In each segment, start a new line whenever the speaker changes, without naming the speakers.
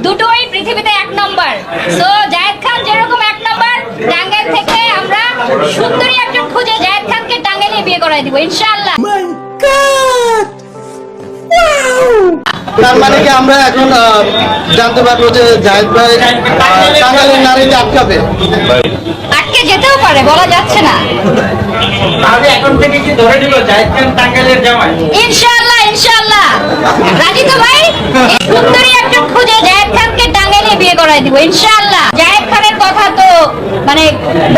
দুটোই পৃথিবীতে এক নম্বর। সো জায়েদ খান যেরকম এক নম্বর, টাঙ্গাইল থেকে আমরা সুন্দরী একজন খুঁজে জায়েদ খানকে টাঙ্গাইলে বিয়ে করাই দিব ইনশাআল্লাহ।
তার মানে কি আমরা এখন জানতে পারবো যে জায়েদ ভাই টাঙ্গাইলের নারীকে আটকাবে?
আটকে যেতেও পারে, বলা যাচ্ছে না।
তাহলে এখন থেকে কি ধরে নিল জায়েদ খান টাঙ্গাইলের জামাই?
ইনশাআল্লাহ ইনশাআল্লাহ। রাজি তো ভাই? সুন্দরী একজন খুঁজে জায়েদ খানকে টাঙ্গাইলে বিয়ে করাই দিব ইনশাআল্লাহ। জায়েদ খানের কথা তো মানে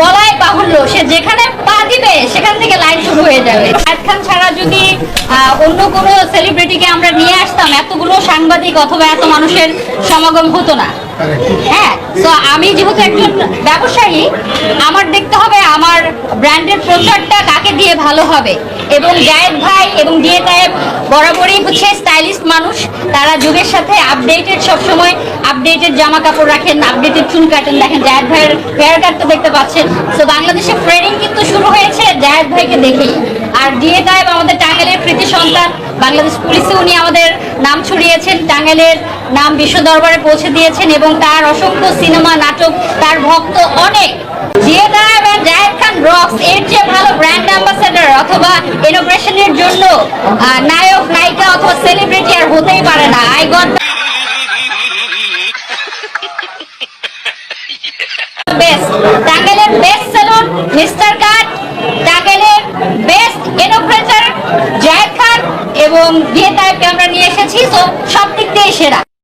বলাই বাহুল্য, সে যেখানে পা দিবে সেখান থেকে লাইন শুরু হয়ে যাবে। জায়েদ খান ছাড়া যদি অন্য কোনো সেলিব্রিটিকে আমরা নিয়ে আসতাম, এতগুলো সাংবাদিক অথবা এত মানুষের সমাগম হতো না। হ্যাঁ, তো আমি যেহেতু একজন ব্যবসায়ী, আমার দেখতে হবে আমার ব্র্যান্ডের প্রচারটা কাকে দিয়ে ভালো হবে। এবং জায়েদ ভাই এবং ডিএ টাইপ বরাবরই হচ্ছে স্টাইলিস্ট মানুষ, তারা যুগের সাথে আপডেটেড, সবসময় আপডেটেড জামা কাপড় রাখেন, আপডেটেড চুল কাটেন। দেখেন জায়েদ ভাইয়ের হেয়ার কাট তো দেখতে পাচ্ছেন। তো বাংলাদেশে ট্রেনিং কিন্তু শুরু হয়েছে জায়েদ ভাইকে দেখেই। আর ডিএ টাইপ আমাদের টাঙ্গাইলের কৃতি সন্তান, বাংলাদেশ পুলিশে উনি আমাদের নাম ছড়িয়েছেন, টাঙ্গাইলের নাম বিশ্ব দরবারে পৌঁছে দিয়েছেন এবং তার অসংখ্য সিনেমা নাটক, তার ভক্ত অনেক। ডিএ টাইপ আর জায়েদ খান রক্স, এর চেয়ে ভালো ব্র্যান্ড অ্যাম্বাসেডর অথবা ইনোগ্রেশনের জন্য নায়ক নায়িকা অথবা সেলিব্রিটি আর হতেই পারে না। আই গট বেস্ট, টাঙ্গাইলের বেস্ট সেলুন মিস্টার কাট, টাঙ্গাইলের বেস্ট ইনোগ্রেটর জায়েদ খান এবং ডিএ টাইপকে আমরা নিয়ে এসেছি। তো সব দিক দিয়ে সেরা।